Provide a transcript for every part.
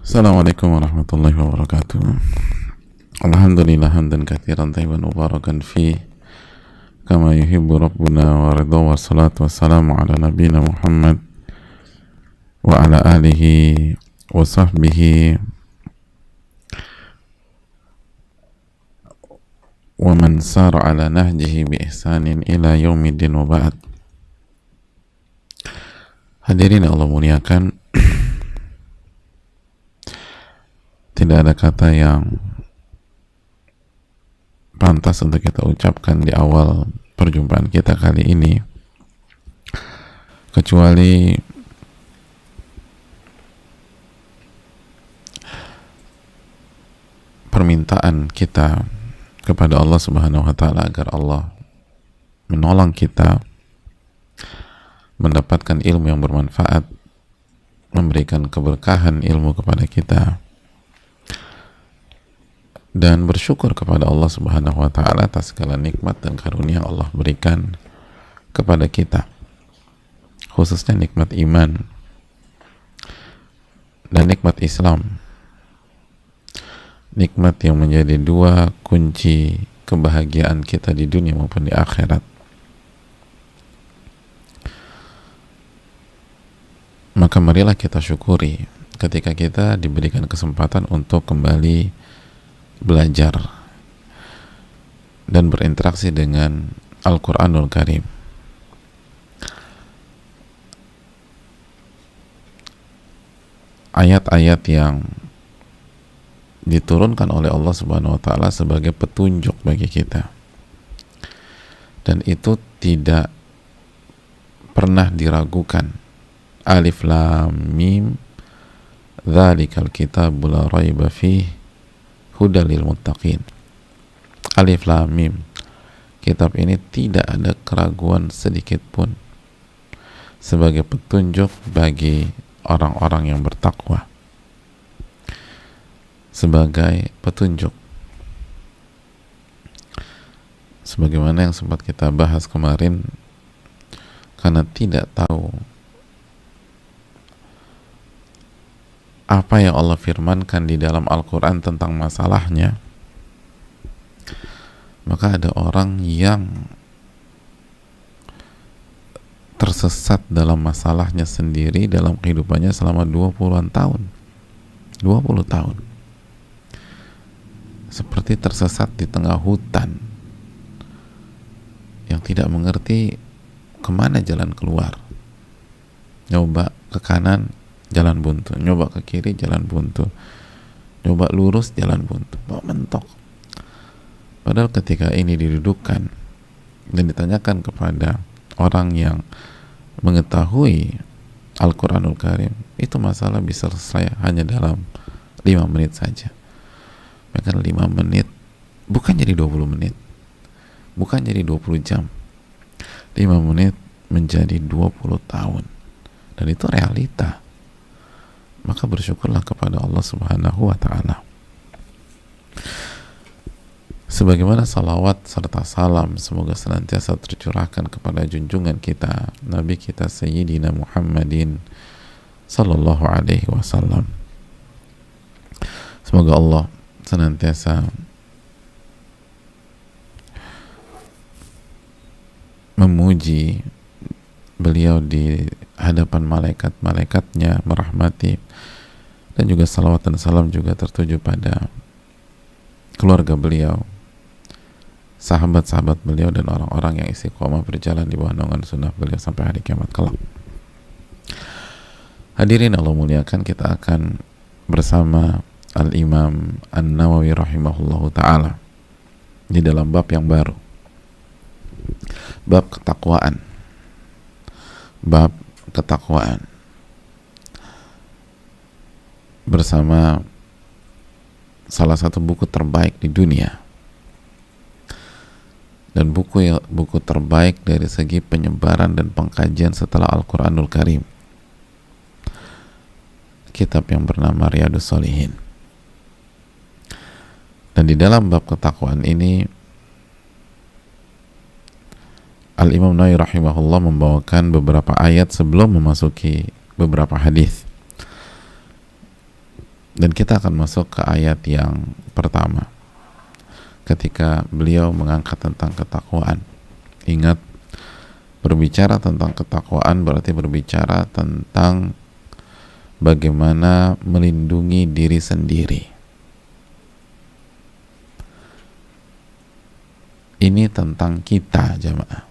Assalamualaikum warahmatullahi wabarakatuh. Alhamdulillah hamdan katsiran tayyiban mubarakan fi kama yuhibbu rabbuna wa ridha, wa salatu wassalamu ala nabiyyina Muhammad wa ala alihi wa sahbihi wa man sara ala nahjihi bi ihsanin ila yaumiddin, wa ba'd. Hadirin Allah muliakan, tidak ada kata yang pantas untuk kita ucapkan di awal perjumpaan kita kali ini kecuali permintaan kita kepada Allah Subhanahu wa taala agar Allah menolong kita mendapatkan ilmu yang bermanfaat, memberikan keberkahan ilmu kepada kita, dan bersyukur kepada Allah Subhanahu wa taala atas segala nikmat dan karunia yang Allah berikan kepada kita, khususnya nikmat iman dan nikmat Islam, nikmat yang menjadi dua kunci kebahagiaan kita di dunia maupun di akhirat. Maka marilah kita syukuri ketika kita diberikan kesempatan untuk kembali belajar dan berinteraksi dengan Al-Quranul Karim. Ayat-ayat yang diturunkan oleh Allah Subhanahu wa taala sebagai petunjuk bagi kita, dan itu tidak pernah diragukan. Alif Lam Mim dzalikal kitabul la raiba fihi hudal lil muttaqin. Alif Lam Mim, kitab ini tidak ada keraguan sedikit pun sebagai petunjuk bagi orang-orang yang bertakwa, sebagai petunjuk. Sebagaimana yang sempat kita bahas kemarin, karena tidak tahu apa yang Allah firmankan di dalam Al-Quran tentang masalahnya, maka ada orang yang tersesat dalam masalahnya sendiri dalam kehidupannya selama 20-an tahun, 20 tahun, seperti tersesat di tengah hutan yang tidak mengerti kemana jalan keluar. Nyoba ke kanan, jalan buntu, nyoba ke kiri, jalan buntu, nyoba lurus, jalan buntu, mentok. Padahal ketika ini didudukkan dan ditanyakan kepada orang yang mengetahui Al-Quranul Karim, itu masalah bisa selesai hanya dalam 5 menit saja. Bahkan 5 menit bukan jadi 20 menit, bukan jadi 20 jam, 5 menit menjadi 20 tahun, dan itu realita. Maka bersyukurlah kepada Allah Subhanahu wa ta'ala. Sebagaimana salawat serta salam semoga senantiasa tercurahkan kepada junjungan kita, Nabi kita Sayyidina Muhammadin sallallahu alaihi wasallam. Semoga Allah senantiasa memuji beliau di hadapan malaikat-malaikatnya, merahmati, dan juga salawat dan salam juga tertuju pada keluarga beliau, sahabat-sahabat beliau, dan orang-orang yang istiqomah berjalan di bawah naungan sunnah beliau sampai hari kiamat kelak. Hadirin Allah muliakan, kita akan bersama Al-Imam An-Nawawi rahimahullahu ta'ala di dalam bab yang baru, bab ketakwaan. Bab ketakwaan bersama salah satu buku terbaik di dunia, dan buku terbaik dari segi penyebaran dan pengkajian setelah Al-Quranul Karim, kitab yang bernama Riyadhus Shalihin. Dan di dalam bab ketakwaan ini Al-Imam Nawawi rahimahullah membawakan beberapa ayat sebelum memasuki beberapa hadis. Dan kita akan masuk ke ayat yang pertama ketika beliau mengangkat tentang ketakwaan. Ingat, berbicara tentang ketakwaan berarti berbicara tentang bagaimana melindungi diri sendiri. Ini tentang kita, jamaah.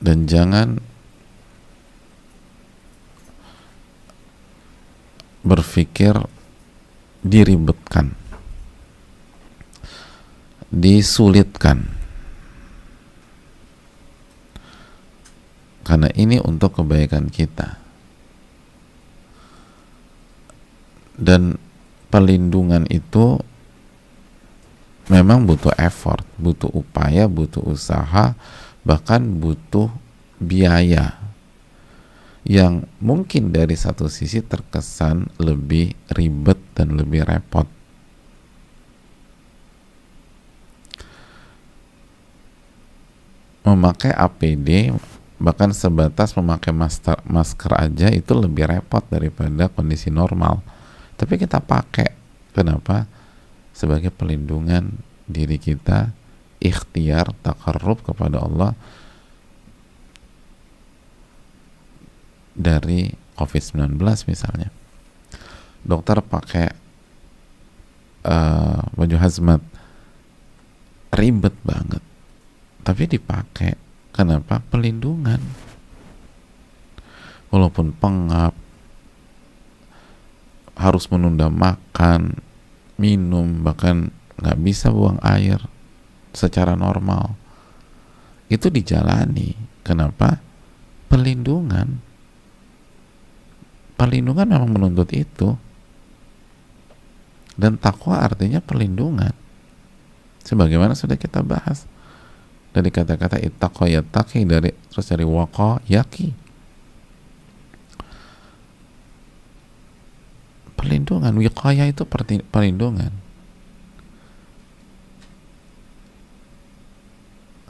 Dan jangan berpikir diribetkan, disulitkan, karena ini untuk kebaikan kita. Dan perlindungan itu memang butuh effort, butuh upaya, butuh usaha, bahkan butuh biaya yang mungkin dari satu sisi terkesan lebih ribet dan lebih repot. Memakai APD bahkan sebatas memakai masker aja itu lebih repot daripada kondisi normal, tapi kita pakai. Kenapa? Sebagai pelindungan diri kita, ikhtiar, takarrub kepada Allah dari COVID-19 misalnya. Dokter pakai baju hazmat, ribet banget, tapi dipakai. Kenapa? Pelindungan. Walaupun pengap, harus menunda makan, minum, bahkan nggak bisa buang air secara normal, itu dijalani. Kenapa? Pelindungan. Perlindungan memang menuntut itu. Dan takwa artinya perlindungan, sebagaimana sudah kita bahas dari kata-kata ittaqa yattaqi, terus dari waqa yaqi. Perlindungan, wiqayah itu perlindungan.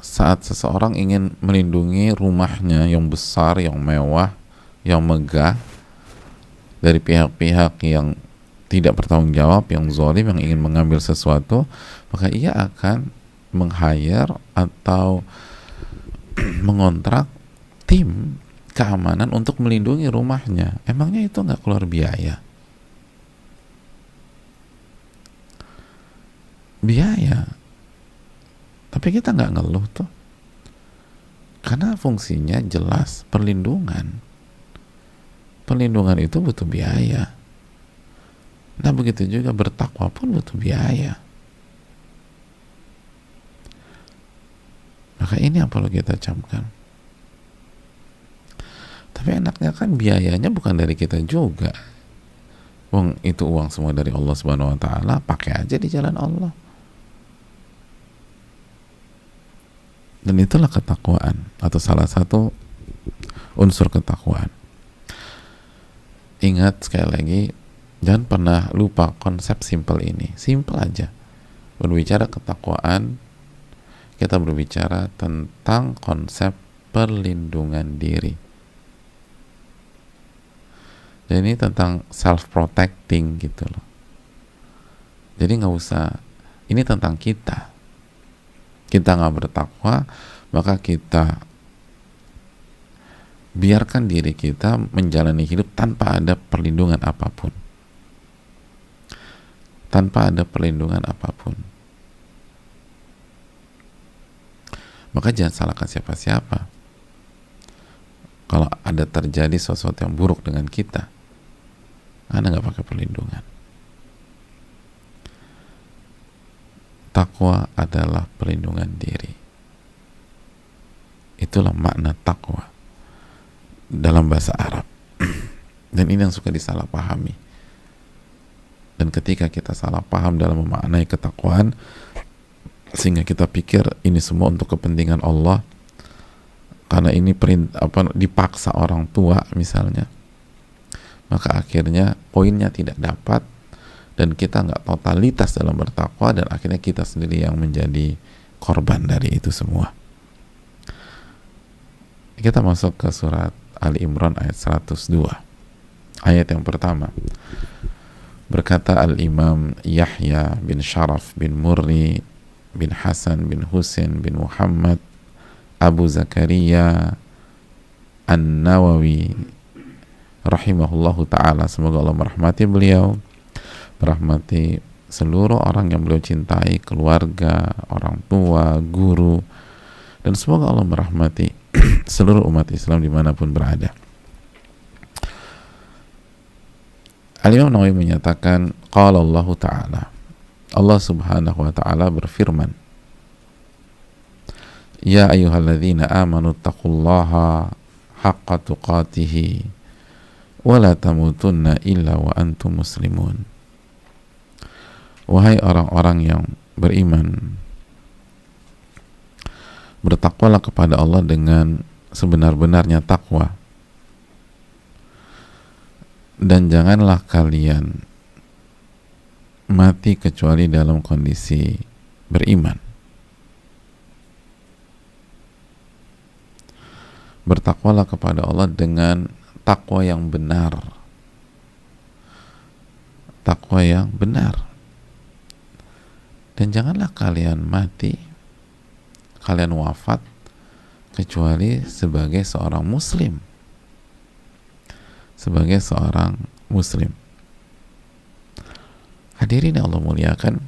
Saat seseorang ingin melindungi rumahnya yang besar, yang mewah, yang megah dari pihak-pihak yang tidak bertanggung jawab, yang zalim, yang ingin mengambil sesuatu, maka ia akan meng-hire atau mengontrak tim keamanan untuk melindungi rumahnya. Emangnya itu nggak keluar biaya? Biaya. Tapi kita nggak ngeluh tuh, karena fungsinya jelas perlindungan. Perlindungan itu butuh biaya. Nah, begitu juga bertakwa pun butuh biaya. Maka ini yang perlu kita camkan. Tapi enaknya kan biayanya bukan dari kita juga. Itu uang semua dari Allah Subhanahu wa taala, pakai aja di jalan Allah. Dan itulah ketakwaan, atau salah satu unsur ketakwaan. Ingat sekali lagi, jangan pernah lupa konsep simpel ini. Simpel aja. Berbicara ketakwaan, kita berbicara tentang konsep perlindungan diri. Jadi ini tentang self-protecting gitu loh. Jadi nggak usah, ini tentang kita. Kita nggak bertakwa, maka kita biarkan diri kita menjalani hidup tanpa ada perlindungan apapun. Tanpa ada perlindungan apapun. Maka jangan salahkan siapa-siapa. Kalau ada terjadi sesuatu yang buruk dengan kita, Anda nggak pakai perlindungan. Takwa adalah perlindungan diri. Itulah makna takwa dalam bahasa Arab. Dan ini yang suka disalahpahami. Dan ketika kita salah paham dalam memaknai ketakwaan, sehingga kita pikir ini semua untuk kepentingan Allah, karena ini dipaksa orang tua misalnya, maka akhirnya poinnya tidak dapat, dan kita nggak totalitas dalam bertakwa, dan akhirnya kita sendiri yang menjadi korban dari itu semua. Kita masuk ke surat Ali Imran ayat 102. Ayat yang pertama, berkata Al-Imam Yahya bin Sharaf bin Murri bin Hasan bin Husain bin Muhammad Abu Zakaria An-Nawawi rahimahullahu ta'ala, semoga Allah merahmati beliau, merahmati seluruh orang yang beliau cintai, keluarga, orang tua, guru, dan semoga Allah merahmati seluruh umat Islam dimanapun berada. Al-Imam Nawawi menyatakan, qala Allah ta'ala, Allah subhanahu wa ta'ala berfirman, ya ayyuhalladzina amanu taqullaha haqqa tuqatihi wa la tamutunna illa wa antum muslimun. Wahai orang-orang yang beriman, bertakwalah kepada Allah dengan sebenar-benarnya takwa, dan janganlah kalian mati kecuali dalam kondisi beriman. Bertakwalah kepada Allah dengan takwa yang benar, takwa yang benar, dan janganlah kalian mati, kalian wafat kecuali sebagai seorang muslim, sebagai seorang muslim. Hadirin yang Allah muliakan,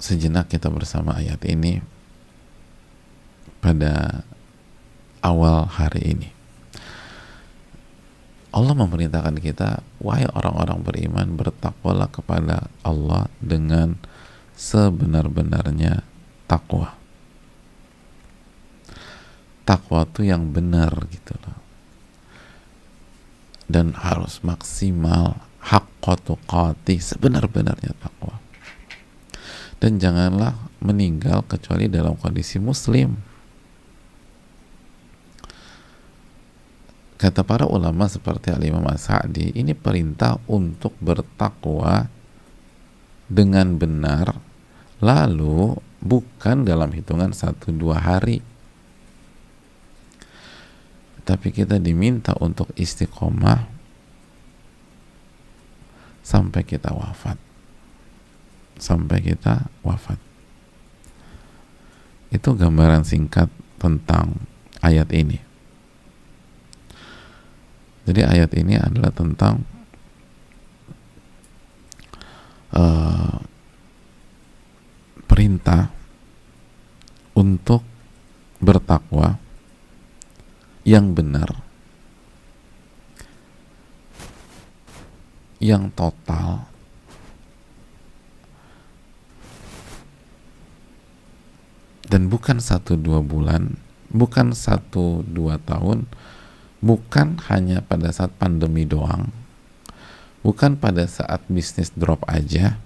sejenak kita bersama ayat ini pada awal hari ini. Allah memerintahkan kita, wahai orang-orang beriman, bertakwalah kepada Allah dengan sebenar-benarnya takwa. Takwa itu yang benar gitu loh, dan harus maksimal, haqqa tuqati, sebenar-benarnya takwa. Dan janganlah meninggal kecuali dalam kondisi muslim. Kata para ulama seperti Al-Imam As-Sa'di, ini perintah untuk bertakwa dengan benar, lalu bukan dalam hitungan 1-2 hari, tapi kita diminta untuk istiqomah sampai kita wafat. Sampai kita wafat. Itu gambaran singkat tentang ayat ini. Jadi ayat ini adalah tentang perintah untuk bertakwa yang benar, yang total, dan bukan 1-2 bulan, bukan 1-2 tahun, bukan hanya pada saat pandemi doang, bukan pada saat bisnis drop aja,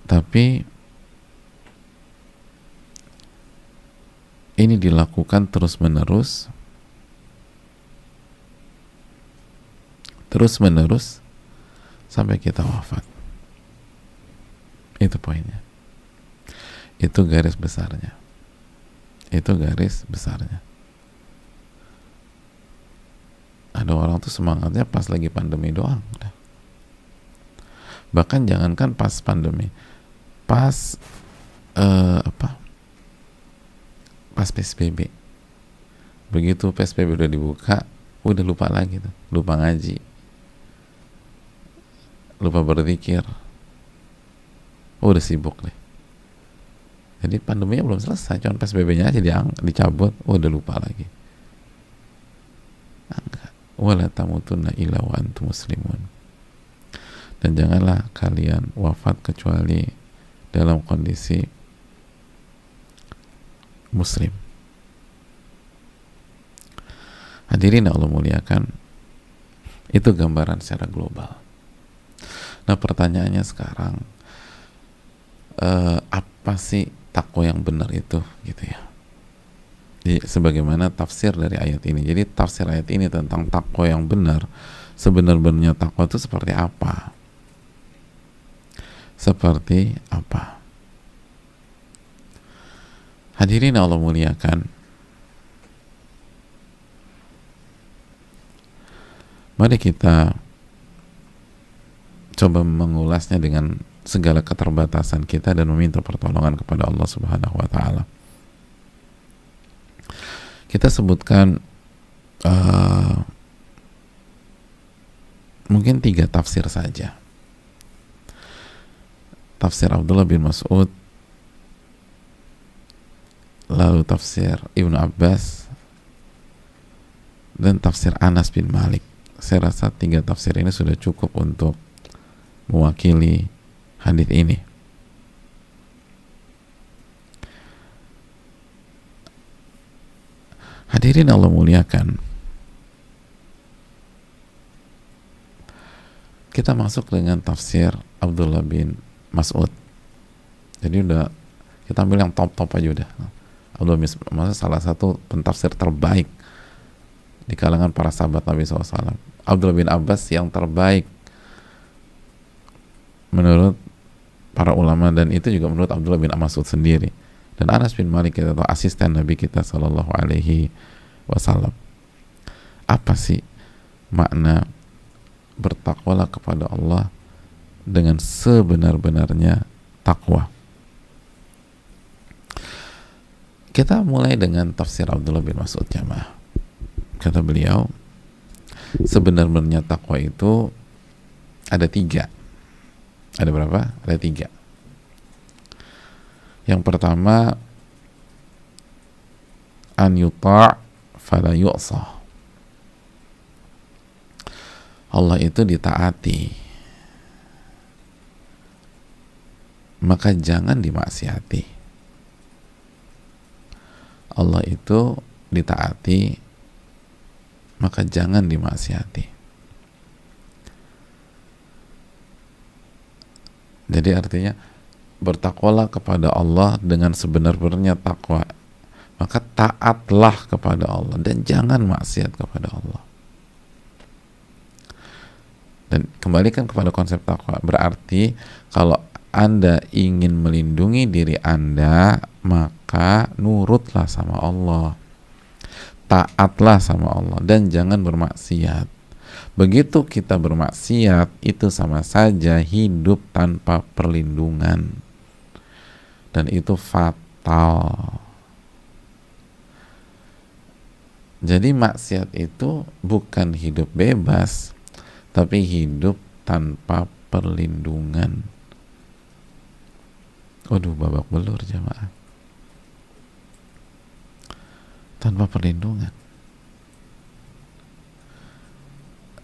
tapi ini dilakukan terus-menerus sampai kita wafat. Itu poinnya. Itu garis besarnya. Itu garis besarnya. Ada orang tuh semangatnya pas lagi pandemi doang. Bahkan jangankan pas pandemi, pas pas PSBB. Begitu PSBB udah dibuka, udah lupa lagi tuh, lupa ngaji, lupa berzikir, udah sibuk deh. Jadi pandeminya belum selesai, cuma PSBB-nya aja dicabut, udah lupa lagi. Enggak. Wala tamutunna illa wa antum muslimun. Dan janganlah kalian wafat kecuali dalam kondisi muslim. Hadirin Allah muliakan, itu gambaran secara global. Nah pertanyaannya sekarang, apa sih takwa yang benar itu, gitu ya? Jadi, sebagaimana tafsir dari ayat ini. Jadi tafsir ayat ini tentang takwa yang benar, sebenar-benarnya takwa itu seperti apa? Seperti apa? Hadirin Allah muliakan, mari kita coba mengulasnya dengan segala keterbatasan kita dan meminta pertolongan kepada Allah Subhanahu wa taala. Kita sebutkan mungkin 3 tafsir saja. Tafsir Abdullah bin Mas'ud, lalu tafsir Ibnu Abbas, dan tafsir Anas bin Malik. Saya rasa 3 tafsir ini sudah cukup untuk mewakili hadis ini. Hadirin Allah muliakan, kita masuk dengan tafsir Abdullah bin Mas'ud. Jadi udah kita ambil yang top-top aja udah. Abdullah bin Mas'ud salah satu pentafsir terbaik di kalangan para sahabat Nabi SAW. Abdullah bin Abbas yang terbaik menurut para ulama, dan itu juga menurut Abdullah bin Mas'ud sendiri. Dan Anas bin Malik, kita tahu asisten Nabi kita Sallallahu Alaihi Wasallam. Apa sih makna bertakwalah kepada Allah dengan sebenar-benarnya takwa? Kita mulai dengan tafsir Abdullah bin Mas'ud, jamaah. Kata beliau, sebenarnya takwa itu ada 3. Ada berapa? Ada 3. Yang pertama, an yuta' fala yu'sah. Allah itu ditaati, maka jangan dimaksiati. Allah itu ditaati, maka jangan dimaksiati. Jadi artinya bertakwalah kepada Allah dengan sebenar-benarnya takwa, maka taatlah kepada Allah dan jangan maksiat kepada Allah. Dan kembalikan kepada konsep takwa, berarti kalau Anda ingin melindungi diri Anda, maka nurutlah sama Allah, taatlah sama Allah, dan jangan bermaksiat. Begitu kita bermaksiat, itu sama saja hidup tanpa perlindungan, dan itu fatal. Jadi maksiat itu bukan hidup bebas, tapi hidup tanpa perlindungan. Waduh, babak belur jamaah. Tanpa perlindungan.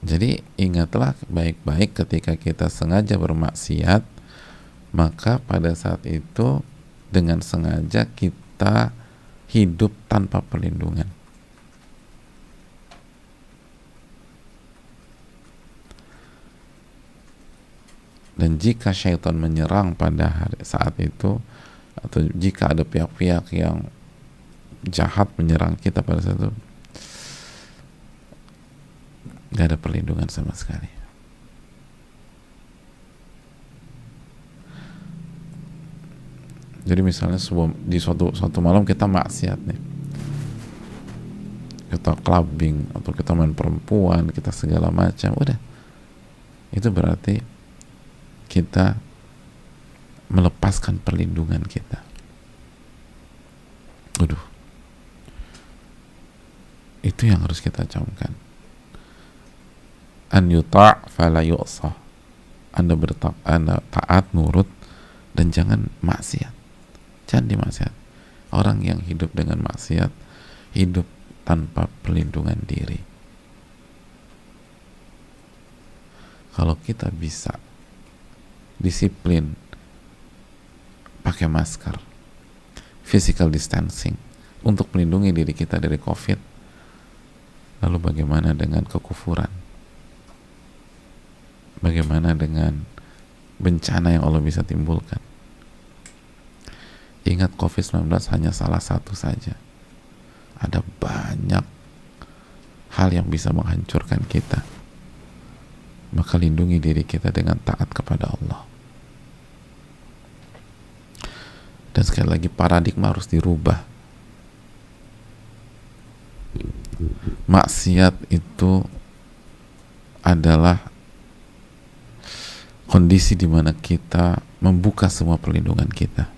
Jadi ingatlah baik-baik, ketika kita sengaja bermaksiat, maka pada saat itu dengan sengaja kita hidup tanpa perlindungan. Dan jika syaitan menyerang pada saat itu, atau jika ada pihak-pihak yang jahat menyerang kita pada saat itu, gak ada perlindungan sama sekali. Jadi misalnya di suatu malam kita maksiat nih, kita clubbing atau kita main perempuan, kita segala macam, udah, itu berarti kita melepaskan perlindungan kita. Waduh, itu yang harus kita camkan. An yuta' fala yu'sah. Anda taat, nurut, dan jangan maksiat. Jangan dimaksiat. Orang yang hidup dengan maksiat hidup tanpa perlindungan diri. Kalau kita bisa disiplin pakai masker, physical distancing untuk melindungi diri kita dari COVID, lalu bagaimana dengan kekufuran? Bagaimana dengan bencana yang Allah bisa timbulkan? Ingat, COVID-19 hanya salah satu saja. Ada banyak hal yang bisa menghancurkan kita. Maka lindungi diri kita dengan taat kepada Allah. Dan sekali lagi paradigma harus dirubah. Maksiat itu adalah kondisi di mana kita membuka semua perlindungan kita,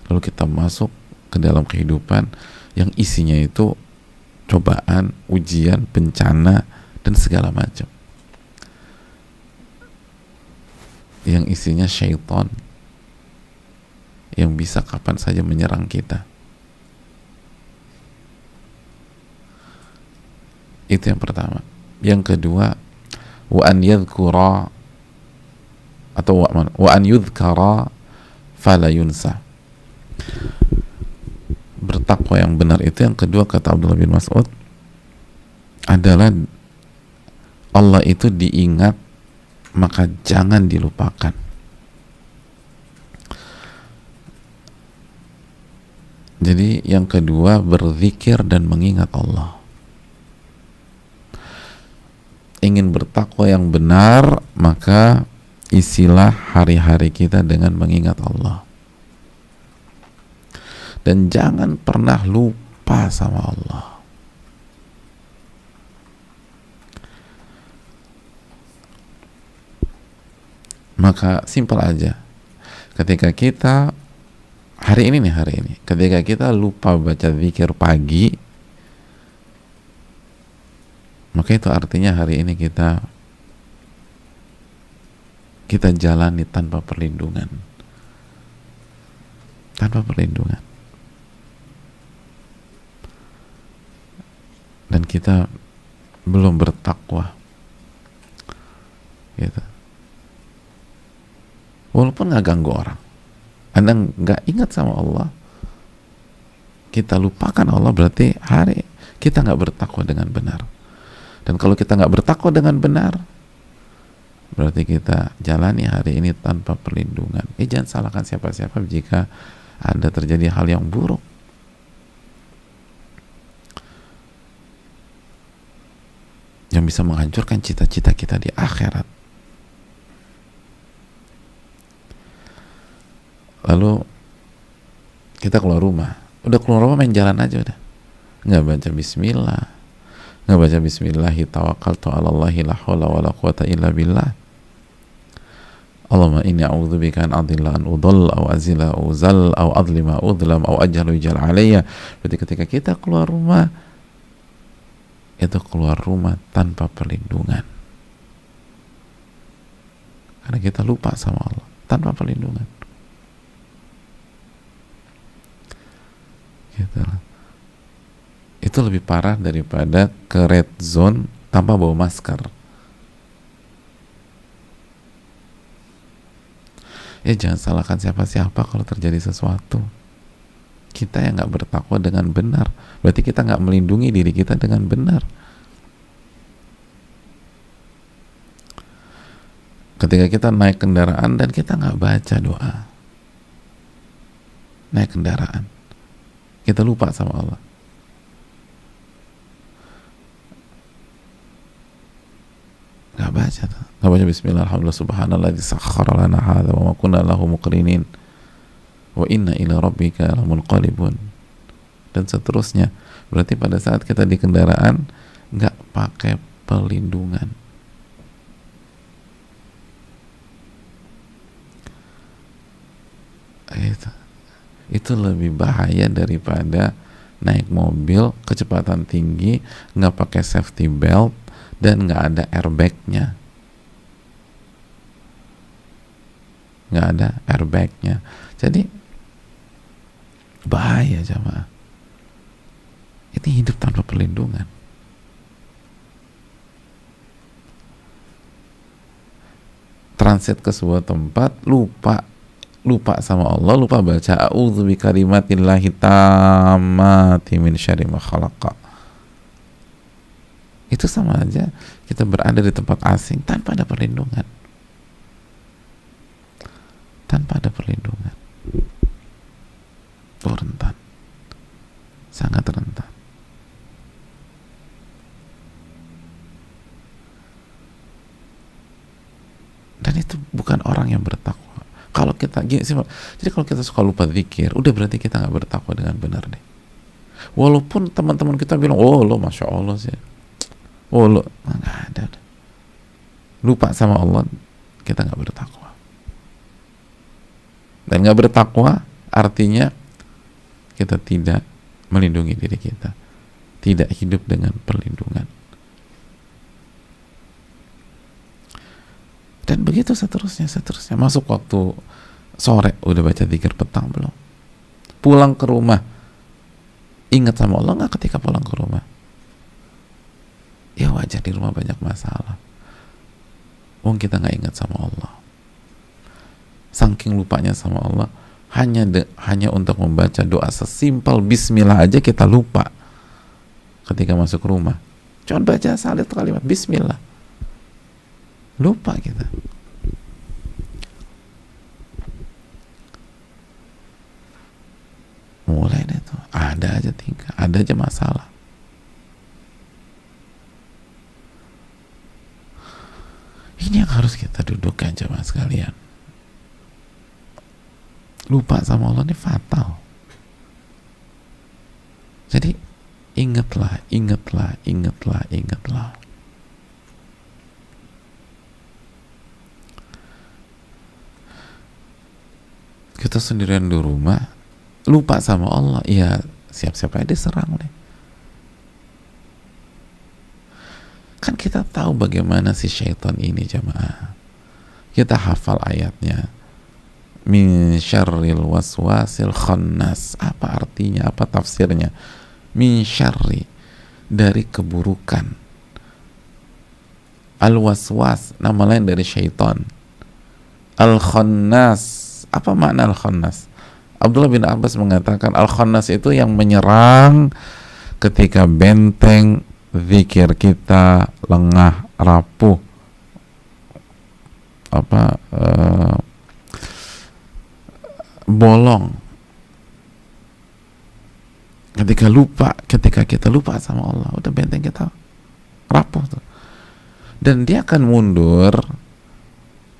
lalu kita masuk ke dalam kehidupan yang isinya itu cobaan, ujian, bencana, dan segala macam, yang isinya syaitan yang bisa kapan saja menyerang kita. Itu yang pertama. Yang kedua, wa an yadhkura atau wa an yudhkara fala yunsa. Bertakwa yang benar itu yang kedua, kata Abdullah bin Mas'ud, adalah Allah itu diingat maka jangan dilupakan. Jadi yang kedua, berzikir dan mengingat Allah. Ingin bertakwa yang benar, maka isilah hari-hari kita dengan mengingat Allah. Dan jangan pernah lupa sama Allah. Maka simpel aja, ketika kita hari ini, ketika kita lupa baca zikir pagi, maka itu artinya hari ini kita jalani tanpa perlindungan, dan kita belum bertakwa, gitu. Walaupun nggak ganggu orang, Anda nggak ingat sama Allah, kita lupakan Allah, berarti hari kita nggak bertakwa dengan benar. Dan kalau kita nggak bertakwa dengan benar, berarti kita jalani hari ini tanpa perlindungan. Jangan salahkan siapa-siapa jika ada terjadi hal yang buruk. Yang bisa menghancurkan cita-cita kita di akhirat. Lalu kita keluar rumah, main jalan aja udah. Nggak baca bismillah, nggak baca bismillahi tawakkaltu ala Allahi la hawla wa la quwata illa billah. Allahumma inni a'udzubika an adilla an udhall aw azila aw zal aw adlima udlam aw ajhalu yujal alayya. Berarti ketika kita keluar rumah, itu keluar rumah tanpa perlindungan, karena kita lupa sama Allah, tanpa perlindungan. Gitu. Itu lebih parah daripada ke red zone tanpa bawa masker. Jangan salahkan siapa-siapa kalau terjadi sesuatu. Kita yang nggak bertakwa dengan benar, berarti kita nggak melindungi diri kita dengan benar. Ketika kita naik kendaraan dan kita nggak baca doa, naik kendaraan, kita lupa sama Allah. Nggak baca bismillah, alhamdulillah, subhanalladzi sakhkhara lana hadza wa ma kunna lahu muqrinin wa inna ila rabbika lamunqalibun, dan seterusnya. Berarti pada saat kita di kendaraan nggak pakai perlindungan, itu lebih bahaya daripada naik mobil kecepatan tinggi nggak pakai safety belt dan nggak ada airbagnya, jadi bahaya jamaah. Ini hidup tanpa perlindungan. Transit ke sebuah tempat, lupa sama Allah, lupa baca a'udzu bikalimatillahi tammati min syarri ma khalaqa. Itu sama aja kita berada di tempat asing tanpa ada perlindungan. Itu rentan, sangat rentan. Dan itu bukan orang yang bertakwa. Kalau kita gini sih, jadi kalau kita suka lupa zikir, udah berarti kita nggak bertakwa dengan benar deh. Walaupun teman-teman kita bilang, oh lo masya Allah sih, oh lo nggak ada. Lupa sama Allah, kita nggak bertakwa. Dan nggak bertakwa artinya kita tidak melindungi diri kita, tidak hidup dengan perlindungan. Dan begitu seterusnya. Masuk waktu sore udah baca zikir petang belum? Pulang ke rumah ingat sama Allah nggak ketika pulang ke rumah? Ya wajar, di rumah banyak masalah. Kita nggak ingat sama Allah. Saking lupanya sama Allah, hanya untuk membaca doa sesimpel Bismillah aja kita lupa ketika masuk rumah. Cuma baca satu kalimat Bismillah, lupa kita. Mulai deh tuh, ada aja masalah. Ini yang harus kita dudukkan jemaah sekalian. Lupa sama Allah ini fatal. Jadi ingatlah. Kita sendirian di rumah, lupa sama Allah, ya siap-siap aja diserang deh. Kan kita tahu bagaimana si syaitan ini jamaah. Kita hafal ayatnya. Min syarril waswasil khannas. Apa artinya? Apa tafsirnya? Min syarri, dari keburukan. Al waswas, nama lain dari syaitan. Al khannas, apa makna al khannas? Abdullah bin Abbas mengatakan al khannas itu yang menyerang ketika benteng zikir kita lengah, rapuh, bolong, ketika kita lupa sama Allah, udah benteng kita rapuh tuh. Dan dia akan mundur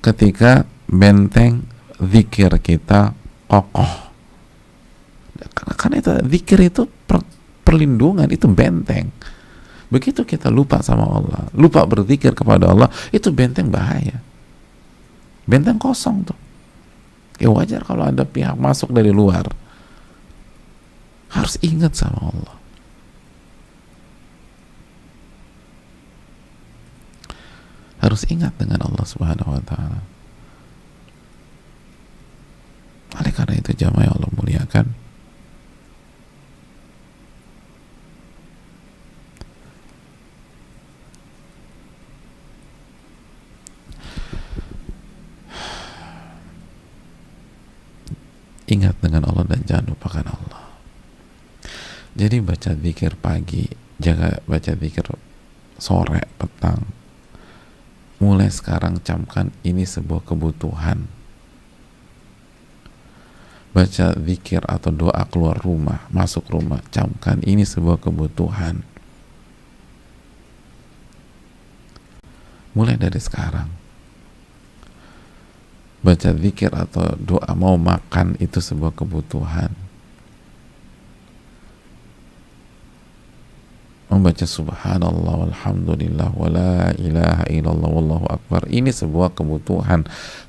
ketika benteng zikir kita kokoh. Karena itu zikir itu perlindungan, itu benteng. Begitu kita lupa sama Allah, lupa berzikir kepada Allah, itu benteng bahaya, benteng kosong tuh. Ya wajar kalau ada pihak masuk dari luar, harus ingat sama Allah. Harus ingat dengan Allah Subhanahu wa ta'ala. Oleh karena itu jamaah yang Allah muliakan, ingat dengan Allah dan jangan lupakan Allah. Jadi baca zikir pagi, jaga baca zikir sore, petang. Mulai sekarang camkan ini sebuah kebutuhan. Baca zikir atau doa keluar rumah, masuk rumah, camkan ini sebuah kebutuhan. Mulai dari sekarang. Baca zikir atau doa mau makan itu sebuah kebutuhan. Membaca subhanallah walhamdulillah wala ilaha illallah wallahu akbar, ini sebuah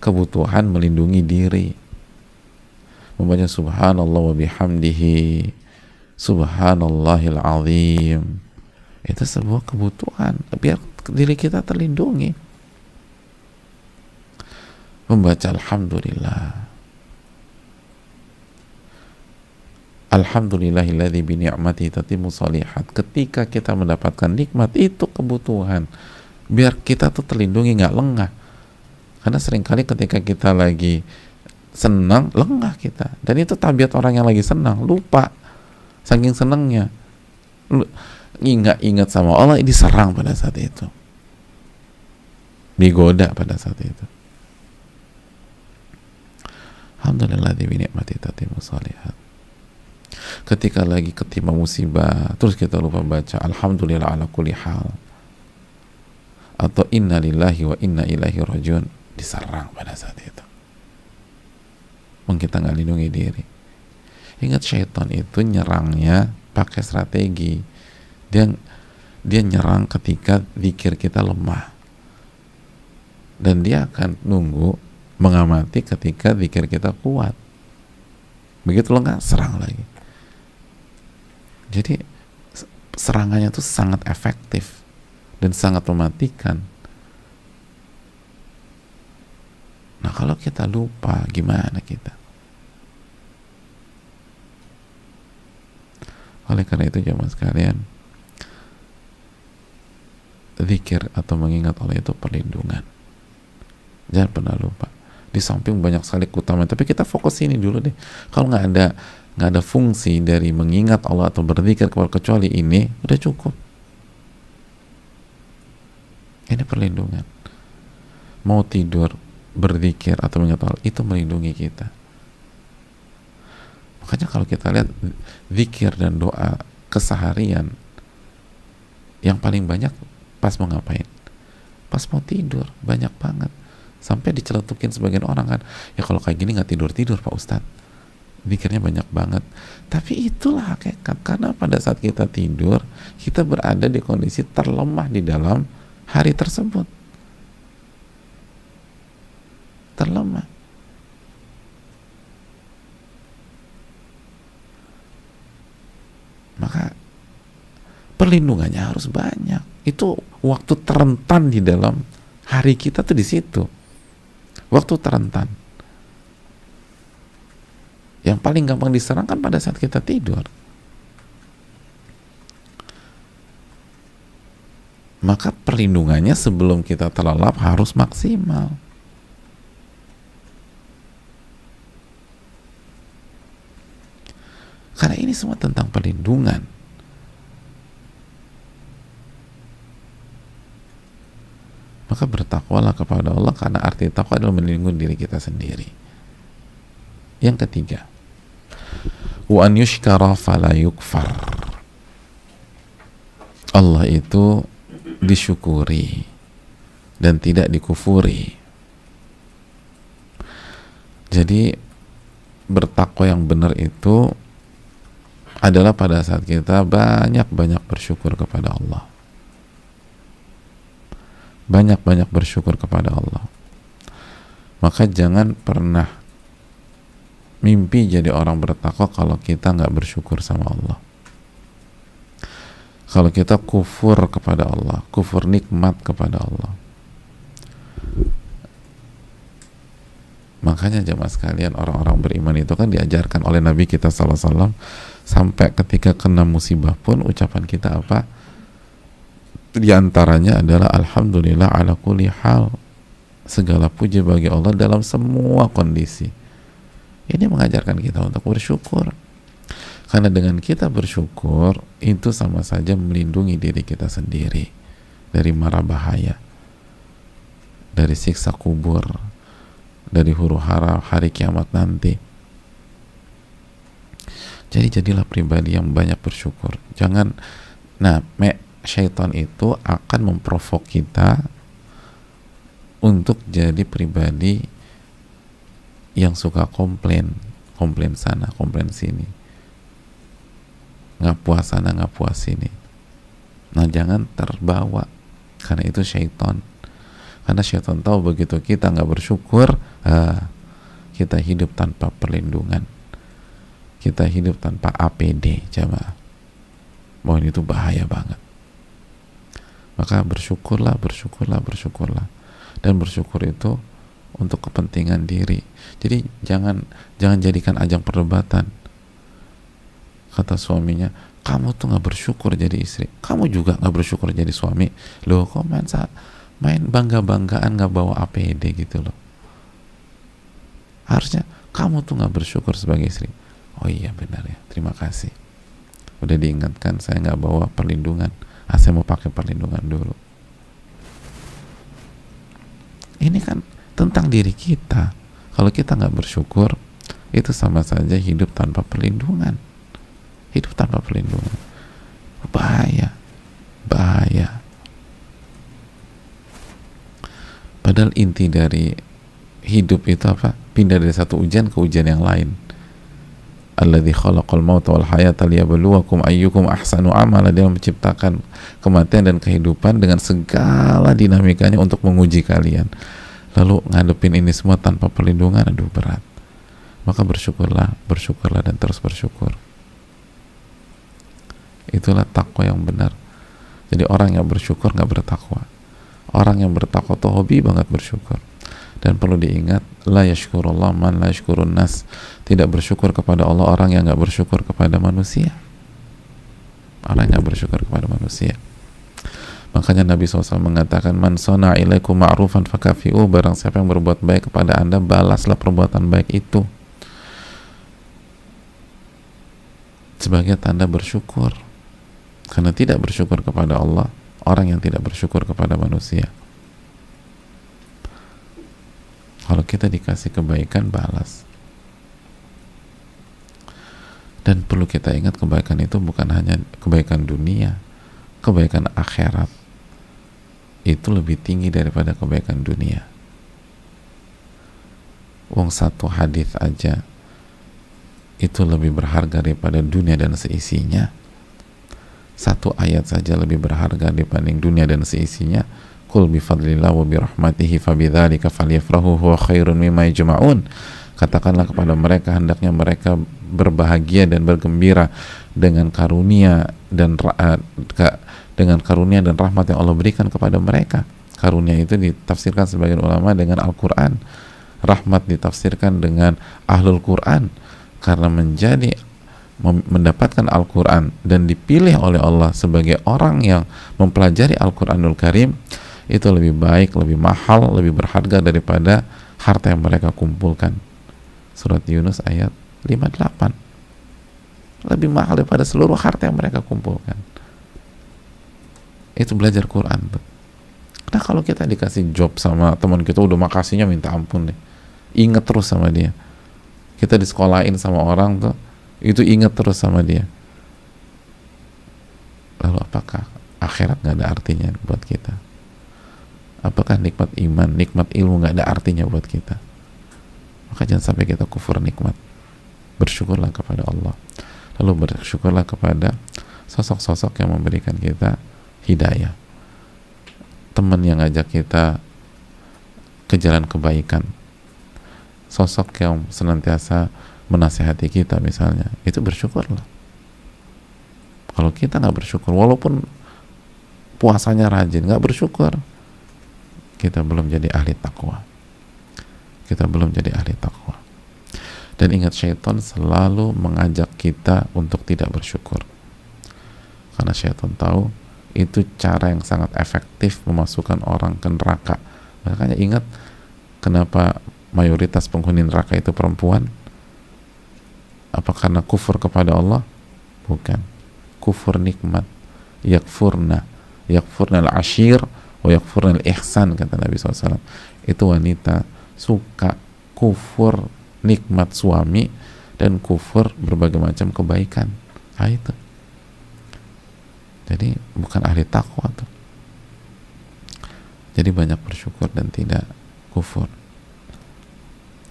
kebutuhan melindungi diri. Membaca subhanallah wa bihamdihi subhanallahil azim, itu sebuah kebutuhan biar diri kita terlindungi. Membaca alhamdulillahilladzi bi ni'matihi tatimmu shalihat, ketika kita mendapatkan nikmat itu kebutuhan biar kita tuh terlindungi, nggak lengah. Karena seringkali ketika kita lagi senang, lengah kita, dan itu tabiat orang yang lagi senang, lupa saking senangnya, nggak ingat sama Allah, diserang pada saat itu, digoda pada saat itu. Alhamdulilladzi bi ni'matihi tatimmu shalihat. Ketika lagi ketimpa musibah, terus kita lupa baca alhamdulillah ala kulli hal atau inna lillahi wa inna ilaihi rajiun, diserang pada saat itu. kita nggak lindungi diri. Ingat, syaitan itu nyerangnya pakai strategi. Dia nyerang ketika zikir kita lemah, dan dia akan nunggu mengamati ketika zikir kita kuat. Begitu lengah, serang lagi. Jadi serangannya tuh sangat efektif dan sangat mematikan. Nah, kalau kita lupa, gimana kita? Oleh karena itu jemaah sekalian, zikir atau mengingat Allah itu perlindungan. Jangan pernah lupa. Di samping banyak sekali keutamaan, tapi kita fokus ini dulu deh. Kalau nggak ada fungsi dari mengingat Allah atau berzikir kecuali ini, udah cukup. Ini perlindungan. Mau tidur, berzikir atau mengingat Allah, itu melindungi kita. Makanya kalau kita lihat zikir dan doa keseharian, yang paling banyak pas mau ngapain? Pas mau tidur, banyak banget. Sampai diceletukin sebagian orang kan, ya kalau kayak gini nggak tidur Pak Ustadz, zikirnya banyak banget. Tapi itulah hakikat, karena pada saat kita tidur, kita berada di kondisi terlemah di dalam hari tersebut, terlemah. Maka perlindungannya harus banyak. Itu waktu terentan di dalam hari kita tuh di situ. Waktu terentan. Yang paling gampang diserang kan pada saat kita tidur. Maka perlindungannya sebelum kita terlelap harus maksimal. Karena ini semua tentang perlindungan. Maka bertakwalah kepada Allah, karena arti takwa adalah melindungi diri kita sendiri. Yang ketiga, wa an yushkara fala yukfar. Allah itu disyukuri dan tidak dikufuri. Jadi bertakwa yang benar itu adalah pada saat kita banyak-banyak bersyukur kepada Allah. Banyak-banyak bersyukur kepada Allah. Maka jangan pernah mimpi jadi orang bertakwa kalau kita nggak bersyukur sama Allah. Kalau kita kufur kepada Allah, kufur nikmat kepada Allah. Makanya jemaah sekalian, orang-orang beriman itu kan diajarkan oleh Nabi kita SAW, sampai ketika kena musibah pun ucapan kita apa? Di antaranya adalah alhamdulillah ala kulli hal. Segala puji bagi Allah dalam semua kondisi. Ini mengajarkan kita untuk bersyukur. Karena dengan kita bersyukur, itu sama saja melindungi diri kita sendiri dari mara bahaya, dari siksa kubur, dari huru hara hari kiamat nanti. Jadi jadilah pribadi yang banyak bersyukur. Jangan, syaitan itu akan memprovok kita untuk jadi pribadi yang suka komplain sana, komplain sini, nggak puas sana, nggak puas sini. Nah, jangan terbawa, karena itu syaitan. Karena syaitan tahu begitu kita nggak bersyukur, kita hidup tanpa perlindungan, kita hidup tanpa APD, jamaah. Bahwa itu bahaya banget. Maka bersyukurlah. Dan bersyukur itu untuk kepentingan diri. Jadi jangan jadikan ajang perdebatan. Kata suaminya, kamu tuh nggak bersyukur jadi istri, kamu juga nggak bersyukur jadi suami. Loh, kok main bangga-banggaan nggak bawa APD gitu loh. Harusnya kamu tuh nggak bersyukur sebagai istri. Oh iya benar ya, terima kasih. Udah diingatkan, saya nggak bawa perlindungan. Saya mau pakai perlindungan dulu. Ini kan tentang diri kita. Kalau kita nggak bersyukur, itu sama saja hidup tanpa perlindungan. Hidup tanpa perlindungan. Bahaya. Padahal inti dari hidup itu apa? Pindah dari satu ujian ke ujian yang lain. Alladzi khalaqal mauta wal hayata liyabluwakum ayyukum ahsanu amala. Dia menciptakan kematian dan kehidupan dengan segala dinamikanya untuk menguji kalian. Lalu ngadepin ini semua tanpa perlindungan, aduh berat. Maka bersyukurlah dan terus bersyukur. Itulah takwa yang benar. Jadi orang yang bersyukur nggak bertakwa. Orang yang bertakwa tuh hobi banget bersyukur. Dan perlu diingat, la yashkurullah man la yashkurun nas. Tidak bersyukur kepada Allah orang yang nggak bersyukur kepada manusia. Orang yang nggak bersyukur kepada manusia. Makanya Nabi SAW mengatakan, man sona ilaikum ma'rufan fakafi'u. Barang siapa yang berbuat baik kepada anda, balaslah perbuatan baik itu sebagai tanda bersyukur. Karena tidak bersyukur kepada Allah orang yang tidak bersyukur kepada manusia. Kalau kita dikasih kebaikan, balas. Dan perlu kita ingat, kebaikan itu bukan hanya kebaikan dunia, kebaikan akhirat itu lebih tinggi daripada kebaikan dunia. Wong satu hadis aja itu lebih berharga daripada dunia dan seisinya. Satu ayat saja lebih berharga dibanding dunia dan seisinya. Qul bifadlillah wa birahmatihi fabidzalika falyafrahu huwa khairun mimma yajma'un. Katakanlah kepada mereka, hendaknya mereka berbahagia dan bergembira dengan karunia dan rahmat yang Allah berikan kepada mereka. Karunia itu ditafsirkan sebagian ulama dengan Al-Quran. Rahmat ditafsirkan dengan Ahlul Quran. Karena mendapatkan Al-Quran dan dipilih oleh Allah sebagai orang yang mempelajari Al-Quranul Karim, itu lebih baik, lebih mahal, lebih berharga daripada harta yang mereka kumpulkan. Surat Yunus ayat 58. Lebih mahal daripada seluruh harta yang mereka kumpulkan. Itu belajar Quran tuh. Nah kalau kita dikasih job sama teman kita, udah makasihnya minta ampun deh. Ingat terus sama dia. Kita disekolahin sama orang tuh, itu ingat terus sama dia. Lalu apakah akhirat gak ada artinya buat kita? Apakah nikmat iman, nikmat ilmu gak ada artinya buat kita? Maka jangan sampai kita kufur nikmat. Bersyukurlah kepada Allah. Lalu bersyukurlah kepada sosok-sosok yang memberikan kita hidayah. Teman yang ngajak kita ke jalan kebaikan. Sosok yang senantiasa menasihati kita misalnya. Itu bersyukurlah. Kalau kita gak bersyukur, walaupun puasanya rajin, gak bersyukur, kita belum jadi ahli takwa. Kita belum jadi ahli takwa. Dan ingat, syaitan selalu mengajak kita untuk tidak bersyukur. Karena syaitan tahu itu cara yang sangat efektif memasukkan orang ke neraka. Makanya ingat, kenapa mayoritas penghuni neraka itu perempuan? Apa karena kufur kepada Allah? Bukan. Kufur nikmat. Yakfurna al-ashir wa yakfurna al-ihsan, kata Nabi SAW. Itu wanita suka kufur nikmat suami dan kufur berbagai macam kebaikan. Nah, itu. Jadi bukan ahli takwa tuh. Jadi banyak bersyukur dan tidak kufur.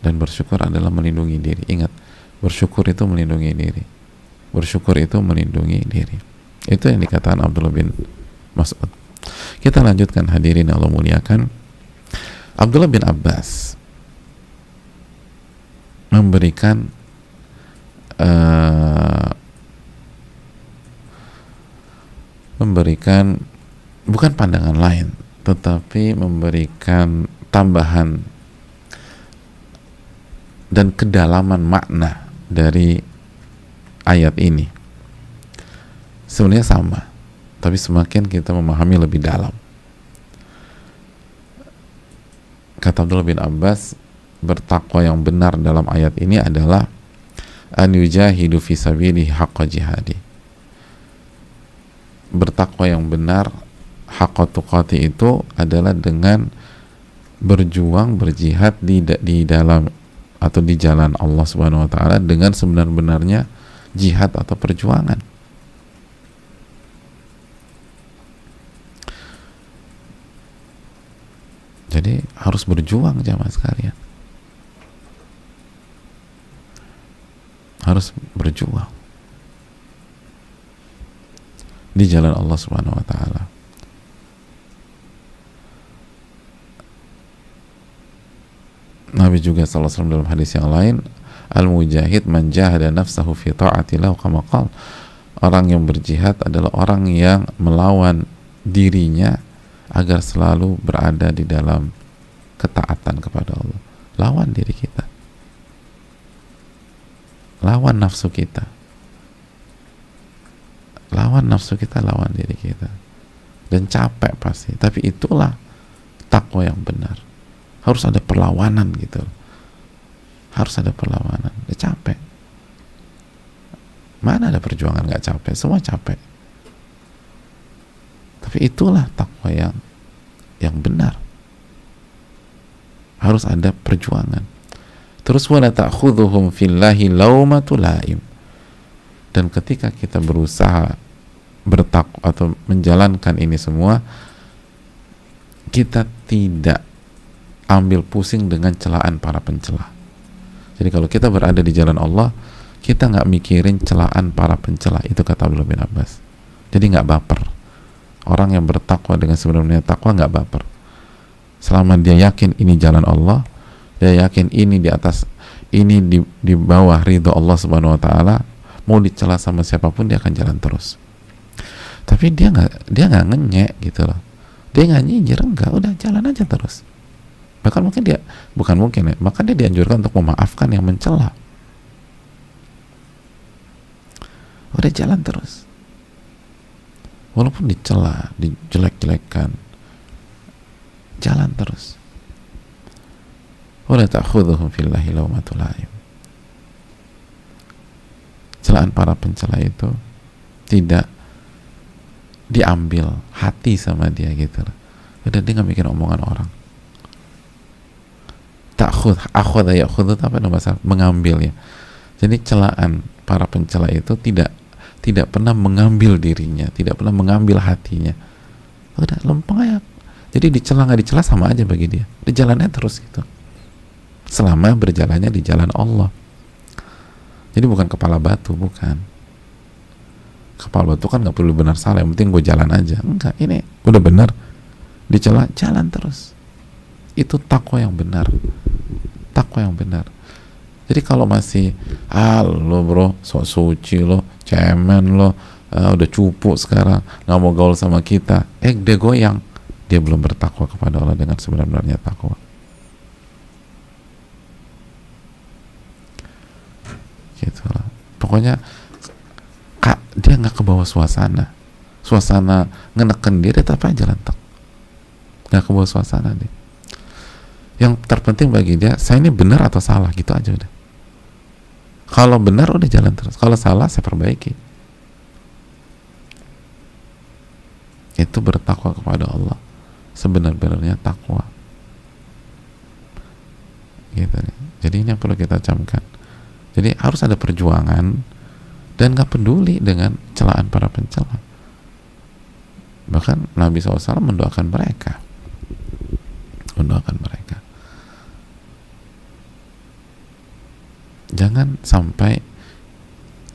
Dan bersyukur adalah melindungi diri. Ingat, bersyukur itu melindungi diri. Bersyukur itu melindungi diri. Itu yang dikatakan Abdullah bin Mas'ud. Kita lanjutkan, hadirin Allah muliakan. Abdullah bin Abbas memberikan bukan pandangan lain, tetapi memberikan tambahan dan kedalaman makna dari ayat ini. Sebenarnya sama, tapi semakin kita memahami lebih dalam. Kata Abdullah bin Abbas, bertakwa yang benar dalam ayat ini adalah an yujahidu fi sabilihi haqqa jihadi. Bertakwa yang benar, haqqa tuqati, itu adalah dengan berjuang, berjihad di dalam atau di jalan Allah Subhanahu wa taala dengan sebenar-benarnya jihad atau perjuangan. Jadi harus berjuang, jamaah sekalian. harus berjuang di jalan Allah Subhanahu wa taala. Nabi juga sallallahu alaihi wasallam dalam hadis yang lain, al-mujahid man jahada nafsahu fi ta'atillah kama qala. Orang yang berjihad adalah orang yang melawan dirinya agar selalu berada di dalam ketaatan kepada Allah. Lawan diri kita, lawan nafsu kita, lawan nafsu kita, lawan diri kita, dan capek pasti, tapi itulah takwa yang benar. Harus ada perlawanan gitu, harus ada perlawanan. Dia capek, mana ada perjuangan nggak capek? Semua capek, tapi itulah takwa yang benar. Harus ada perjuangan. Terus wala ta'khudhuhum fillahi laumatu laim. Dan ketika kita berusaha bertakwa atau menjalankan ini semua, kita tidak ambil pusing dengan celaan para pencela. Jadi kalau kita berada di jalan Allah, kita nggak mikirin celaan para pencela. Itu kata Abdullah bin Abbas. Jadi nggak baper. Orang yang bertakwa dengan sebenarnya takwa nggak baper. Selama dia yakin ini jalan Allah, dia yakin ini di atas, ini di bawah ridho Allah Subhanahu wa taala, mau dicela sama siapapun dia akan jalan terus. Tapi dia nggak ngenyek gitu loh. Dia nggak nyinyir, enggak, udah jalan aja terus. Bahkan mungkin dia, bukan mungkin ya, maka dia dianjurkan untuk memaafkan yang mencela. Udah jalan terus. Walaupun dicela, dijelek-jelekkan, jalan terus. Wala ta'khudhuhum fillahi laumatu laim. Celaan para pencela itu tidak diambil hati sama dia gitu. Udah, dia nggak mikir omongan orang. Akhudha ya'khudhu, apa nama bahasa mengambil ya. Jadi celaan para pencela itu tidak pernah mengambil dirinya, tidak pernah mengambil hatinya. Udah lempeng aja. Jadi dicela nggak dicela sama aja bagi dia. Dia jalannya terus gitu. Selama berjalannya di jalan Allah. Jadi bukan kepala batu, bukan. Kepala batu kan nggak perlu benar salah, yang penting gue jalan aja. Enggak, ini udah benar. Dicela, jalan terus. Itu takwa yang benar. Takwa yang benar. Jadi kalau masih lo bro, sok suci lo, cemen lo, udah cupu sekarang, nggak mau gaul sama kita, dia goyang. Dia belum bertakwa kepada Allah dengan sebenarnya takwa. Gitu lah. Pokoknya dia nggak ke bawah suasana ngenekan dia, tapi jalan tak, nggak ke bawah suasana dia. Yang terpenting bagi dia, saya ini benar atau salah, gitu aja udah. Kalau benar udah jalan terus, kalau salah saya perbaiki. Itu bertakwa kepada Allah sebenar-benarnya takwa gitu. Jadi ini yang perlu kita camkan. Jadi harus ada perjuangan dan gak peduli dengan celaan para pencela. Bahkan Nabi SAW mendoakan mereka, jangan sampai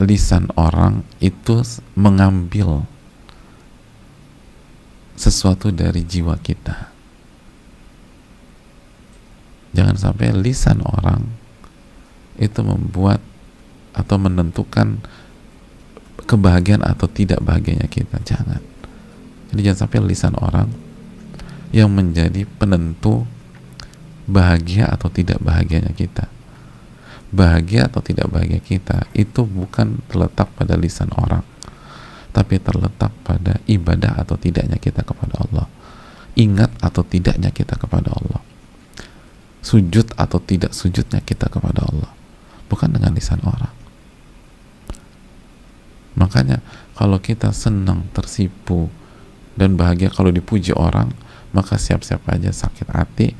lisan orang itu mengambil sesuatu dari jiwa kita. Jangan sampai lisan orang itu membuat atau menentukan kebahagiaan atau tidak bahagianya kita. Jangan. Jadi jangan sampai lisan orang yang menjadi penentu bahagia atau tidak bahagianya kita. Bahagia atau tidak bahagia kita itu bukan terletak pada lisan orang, tapi terletak pada ibadah atau tidaknya kita kepada Allah, ingat atau tidaknya kita kepada Allah, sujud atau tidak sujudnya kita kepada Allah, bukan dengan lisan orang. Makanya kalau kita senang, tersipu dan bahagia kalau dipuji orang, maka siap-siap aja sakit hati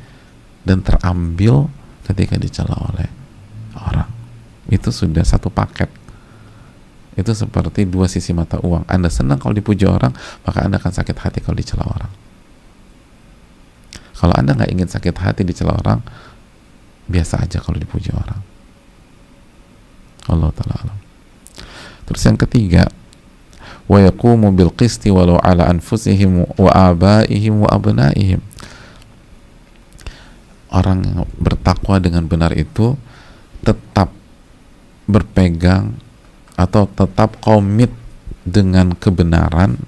dan terambil ketika dicela oleh orang. Itu sudah satu paket. Itu seperti dua sisi mata uang. Anda senang kalau dipuji orang, maka Anda akan sakit hati kalau dicela orang. Kalau Anda nggak ingin sakit hati dicela orang, biasa aja kalau dipuji orang. Allah taala alam. Terus yang ketiga, wa yaqumu bil qisti walau ala anfusihim wa abaihim wa abnaihim. Orang yang bertakwa dengan benar itu tetap berpegang atau tetap komit dengan kebenaran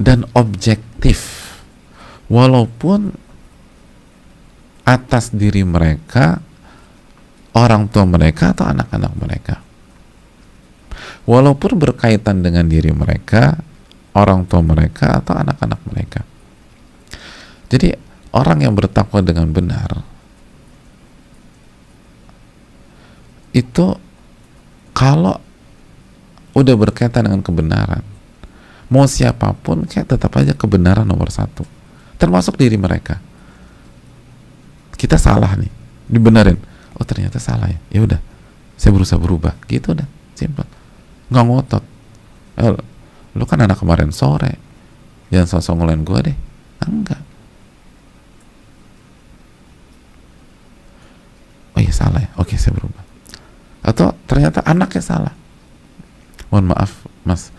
dan objektif walaupun atas diri mereka, orang tua mereka atau anak-anak mereka, walaupun berkaitan dengan diri mereka, orang tua mereka atau anak-anak mereka. Jadi orang yang bertakwa dengan benar itu kalau udah berkaitan dengan kebenaran, mau siapapun kayak tetap aja kebenaran nomor satu, termasuk diri mereka. Kita salah nih, dibenerin, oh ternyata salah ya, ya udah saya berusaha berubah, gitu udah, simpel, nggak ngotot. Lu kan anak kemarin sore, jangan sosok ngelain gue deh, enggak. Oh iya salah ya, oke saya berubah. Atau ternyata anaknya salah, mohon maaf mas,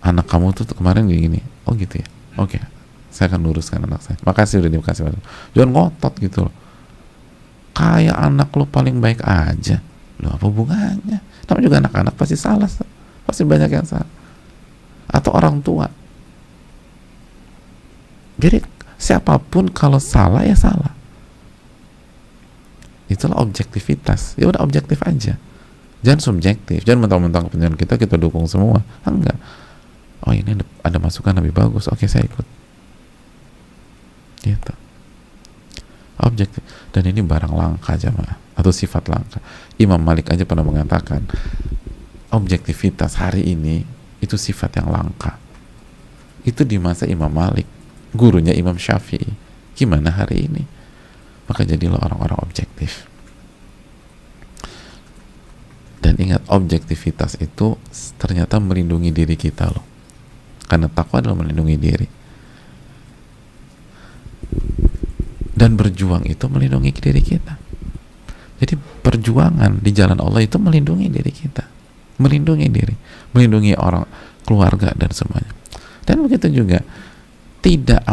anak kamu tuh kemarin gini, oh gitu ya, oke saya akan luruskan anak saya, makasih udah dikasih. Jangan ngotot gitu loh, kayak anak lo paling baik aja, lo apa hubungannya? Namanya juga anak-anak pasti salah, pasti banyak yang salah. Atau orang tua. Jadi siapapun kalau salah ya salah, itulah objektivitas. Ya udah objektif aja, jangan subjektif, jangan mentang-mentang kepentingan kita dukung semua, enggak. Oh ini ada masukan lebih bagus, oke saya ikut, gitu. Objektif. Dan ini barang langka jamaah, atau sifat langka. Imam Malik aja pernah mengatakan objektivitas hari ini itu sifat yang langka. Itu di masa Imam Malik, gurunya Imam Syafi'i. Gimana hari ini? Maka jadilah orang-orang objektif. Dan ingat, objektivitas itu ternyata melindungi diri kita loh, karena takwa adalah melindungi diri. Dan berjuang itu melindungi diri kita. Jadi perjuangan di jalan Allah itu melindungi diri kita, melindungi diri, melindungi orang, keluarga dan semuanya. Dan begitu juga tidak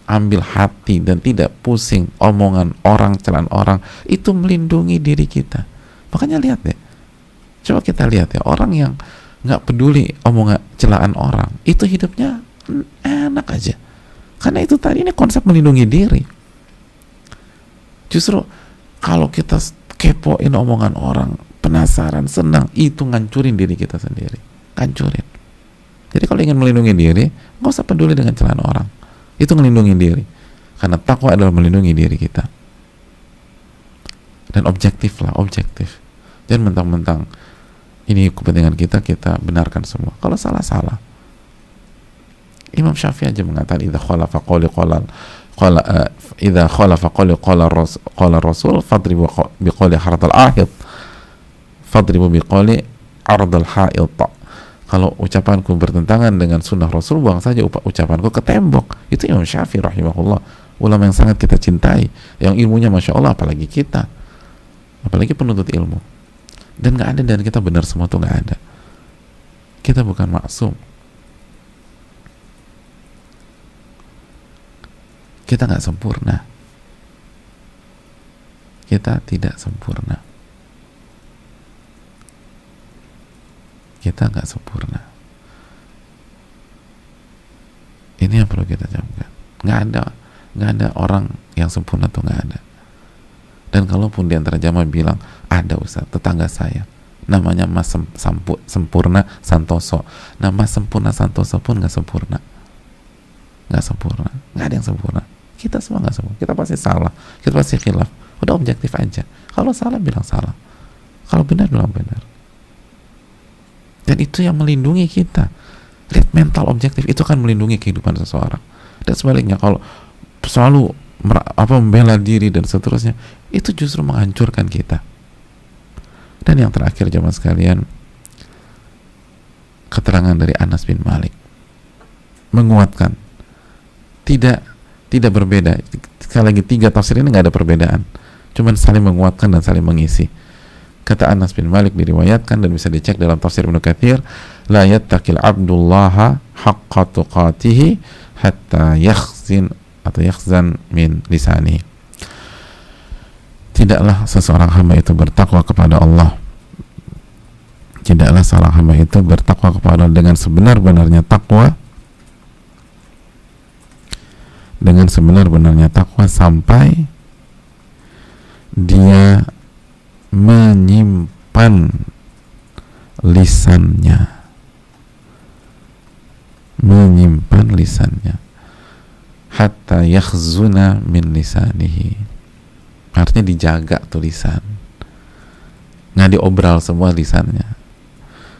ambil hati dan tidak pusing omongan orang, celaan orang, itu melindungi diri kita. Makanya lihat deh, coba kita lihat ya, orang yang nggak peduli omongan celaan orang itu hidupnya enak aja, karena itu tadi, ini konsep melindungi diri. Justru kalau kita kepoin omongan orang, penasaran, senang, itu ngancurin diri kita sendiri, ngancurin. Jadi kalau ingin melindungi diri, nggak usah peduli dengan celaan orang, itu melindungi diri, karena takwa adalah melindungi diri kita. Dan objektif lah, objektif. Jangan mentang-mentang ini kepentingan kita benarkan semua. Kalau salah. Imam Syafi'i aja mengatakan idza khalafa qala rasul fadribu biqali hardal ahid fadribu biqali ardal haid. Kalau ucapanku bertentangan dengan sunnah Rasul, buang saja ucapanku ke tembok. Itu Imam Syafi'i rahimahullah, ulama yang sangat kita cintai, yang ilmunya masya Allah, apalagi kita, apalagi penuntut ilmu. Dan nggak ada dan kita benar semua tuh, nggak ada. Kita bukan maksum. Kita nggak sempurna. Kita tidak sempurna. Kita nggak sempurna. Ini yang perlu kita camkan. Nggak ada orang yang sempurna tuh, nggak ada. Dan kalaupun di antara jamaah bilang ada, Ustaz, tetangga saya namanya Mas Sempurna Santoso. Nama Sempurna Santoso pun nggak sempurna. Nggak sempurna. Nggak ada yang sempurna. Kita semua nggak sempurna. Kita pasti salah. Kita pasti khilaf. Udah objektif aja. Kalau salah bilang salah. Kalau benar bilang benar. Dan itu yang melindungi kita. Lihat, mental objektif itu kan melindungi kehidupan seseorang. Dan sebaliknya, kalau selalu membela diri dan seterusnya, itu justru menghancurkan kita. Dan yang terakhir jemaah sekalian, keterangan dari Anas bin Malik menguatkan, tidak berbeda. Sekali lagi, 3 tafsir ini nggak ada perbedaan, cuman saling menguatkan dan saling mengisi. Kata Anas bin Malik, diriwayatkan dan bisa dicek dalam tafsir Ibnu Katsir, la yattaqil abdullaha haqqa tuqatihi hatta yakhzin atau yakhzan min lisanihi. Tidaklah seseorang hamba itu bertakwa kepada Allah, tidaklah seorang hamba itu bertakwa kepada Allah dengan sebenar-benarnya takwa, dengan sebenar-benarnya takwa sampai dia menyimpan lisannya, hatta yakhzuna min lisanihi, artinya dijaga tuh lisan, nggak diobral semua lisannya.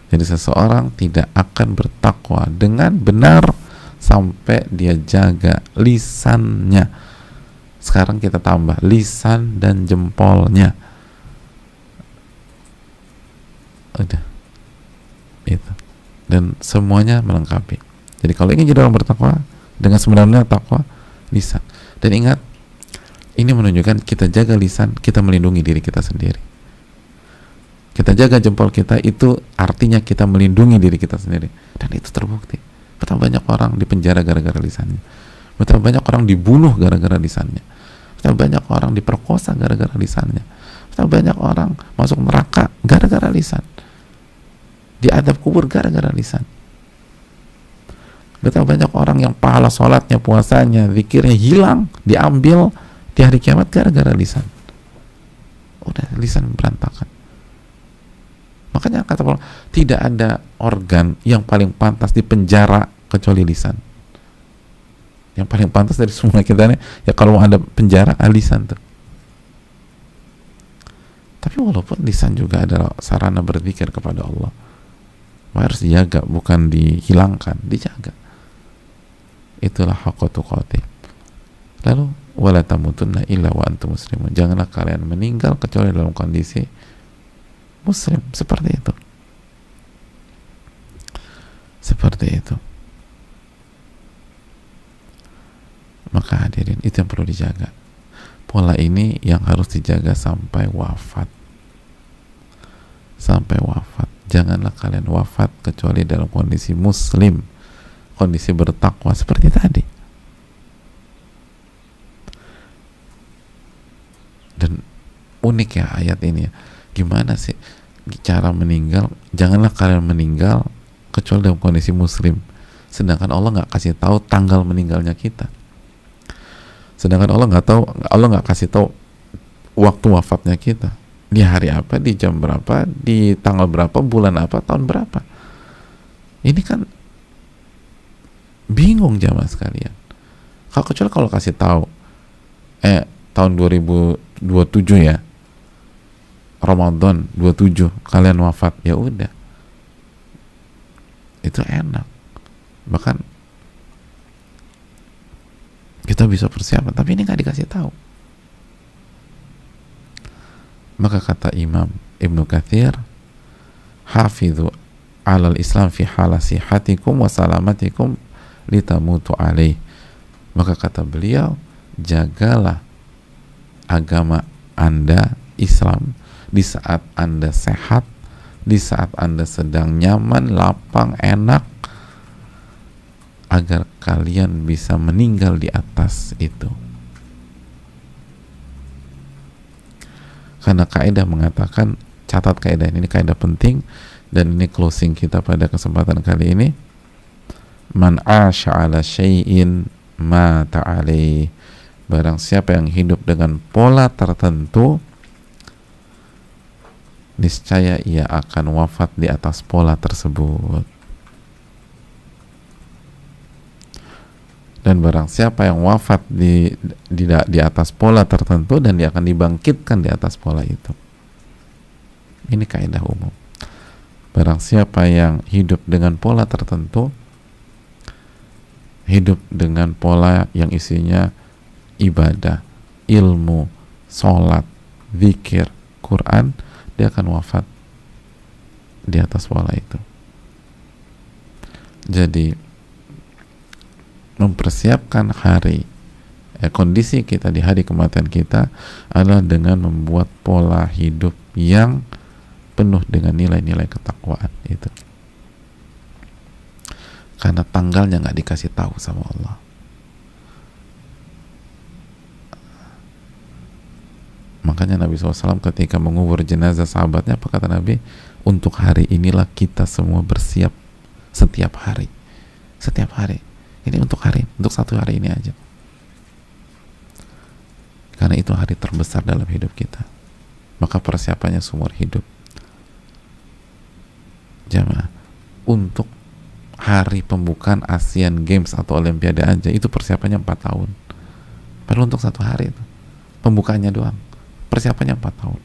Jadi seseorang tidak akan bertakwa dengan benar sampai dia jaga lisannya. Sekarang kita tambah lisan dan jempolnya. Udah itu, dan semuanya melengkapi. Jadi kalau ingin jadi orang bertakwa, dengan sebenarnya takwa lisan. Dan ingat, ini menunjukkan kita jaga lisan, kita melindungi diri kita sendiri. Kita jaga jempol kita, itu artinya kita melindungi diri kita sendiri. Dan itu terbukti. Betapa banyak orang dipenjara gara-gara lisannya, betapa banyak orang dibunuh gara-gara lisannya, betapa banyak orang diperkosa gara-gara lisannya, betapa banyak orang masuk neraka gara-gara lisan, diadab kubur gara-gara lisan. Betapa banyak orang yang pahala sholatnya, puasanya, zikirnya hilang, diambil di hari kiamat gara-gara lisan. Udah, lisan berantakan. Makanya kata Allah, tidak ada organ yang paling pantas dipenjara kecuali lisan. Yang paling pantas dari semua kita nih, ya kalau ada penjara, lisan tuh. Tapi walaupun lisan juga adalah sarana berzikir kepada Allah, harus dijaga, bukan dihilangkan, dijaga. Itulah haqqa tuqatih. Lalu wala tamutunna illa wa antum muslimun, janganlah kalian meninggal kecuali dalam kondisi muslim. Seperti itu, seperti itu. Maka hadirin, itu yang perlu dijaga. Pola ini yang harus dijaga sampai wafat, sampai wafat. Janganlah kalian wafat kecuali dalam kondisi muslim, kondisi bertakwa seperti tadi. Dan unik ya ayat ini ya, gimana sih cara meninggal? Janganlah kalian meninggal kecuali dalam kondisi muslim, sedangkan Allah nggak kasih tahu tanggal meninggalnya kita, sedangkan Allah nggak kasih tahu waktu wafatnya kita, di hari apa, di jam berapa, di tanggal berapa, bulan apa, tahun berapa. Ini kan bingung jamaah sekalian. Kecuali kalau kasih tahu tahun 2027 ya, Ramadan 27 kalian wafat, ya udah, itu enak, bahkan kita bisa persiapan. Tapi ini nggak dikasih tahu. Maka kata Imam Ibnu Katsir, hafidhu alal Islam fi hala sihatikum wa salamatikum litamutu alaih. Maka kata beliau, jagalah agama Anda, Islam, di saat Anda sehat, di saat Anda sedang nyaman, lapang, enak, agar kalian bisa meninggal di atas itu. Karena kaidah mengatakan, catat kaidah ini kaidah penting, dan ini closing kita pada kesempatan kali ini. Man 'asha 'ala syai'in mata 'alaih. Barang siapa yang hidup dengan pola tertentu, niscaya ia akan wafat di atas pola tersebut. Dan barang siapa yang wafat di atas pola tertentu, dan dia akan dibangkitkan di atas pola itu. Ini kaidah umum. Barang siapa yang hidup dengan pola tertentu, hidup dengan pola yang isinya ibadah, ilmu, sholat, zikir, Quran, dia akan wafat di atas pola itu. Jadi mempersiapkan kondisi kita di hari kematian kita adalah dengan membuat pola hidup yang penuh dengan nilai-nilai ketakwaan itu. Karena tanggalnya nggak dikasih tahu sama Allah. Makanya Nabi SAW ketika mengubur jenazah sahabatnya, apa kata Nabi? Untuk hari inilah kita semua bersiap setiap hari. Setiap hari. Ini untuk hari, untuk satu hari ini aja. Karena itu hari terbesar dalam hidup kita. Maka persiapannya seumur hidup. Jamaah, untuk hari pembukaan Asian Games atau Olimpiade aja itu persiapannya 4 tahun. Padahal untuk satu hari itu pembukaannya doang, persiapannya 4 tahun.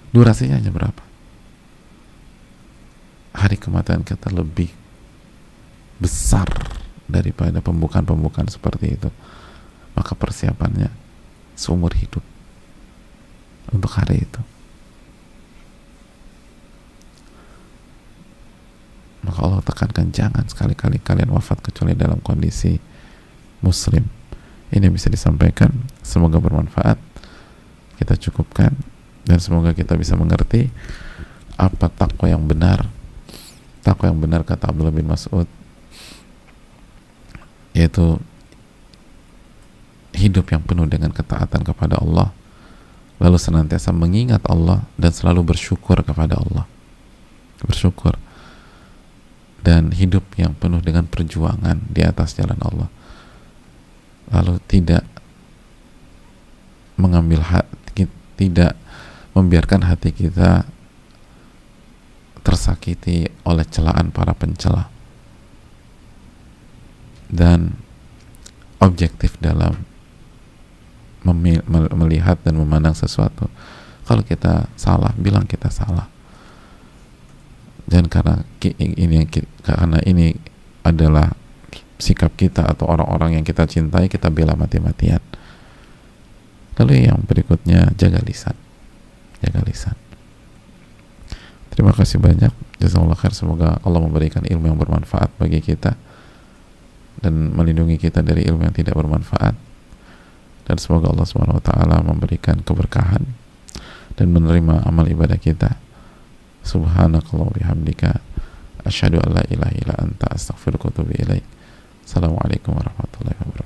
Durasinya hanya berapa? Hari kematian kita lebih besar daripada pembukaan-pembukaan seperti itu. Maka persiapannya seumur hidup untuk hari itu. Maka Allah tekankan, jangan sekali-kali kalian wafat kecuali dalam kondisi muslim. Ini bisa disampaikan, semoga bermanfaat. Kita cukupkan, dan semoga kita bisa mengerti apa takwa yang benar. Takwa yang benar, kata Abdullah bin Mas'ud, yaitu hidup yang penuh dengan ketaatan kepada Allah, lalu senantiasa mengingat Allah dan selalu bersyukur kepada Allah. Bersyukur. Dan hidup yang penuh dengan perjuangan di atas jalan Allah, lalu tidak mengambil hati, tidak membiarkan hati kita tersakiti oleh celaan para pencela, dan objektif dalam melihat dan memandang sesuatu. Kalau kita salah, bilang kita salah. Dan karena ini adalah sikap kita atau orang-orang yang kita cintai, kita bela mati-matian. Lalu yang berikutnya, jaga lisan. Jaga lisan. Terima kasih banyak. Jazakallahu khair. Semoga Allah memberikan ilmu yang bermanfaat bagi kita dan melindungi kita dari ilmu yang tidak bermanfaat. Dan semoga Allah Subhanahu wa taala memberikan keberkahan dan menerima amal ibadah kita. Subhanakallah bihamdika asyhadu an la ilaha illa anta astaghfiruka wa atubu ilaik. Assalamualaikum warahmatullahi wabarakatuh.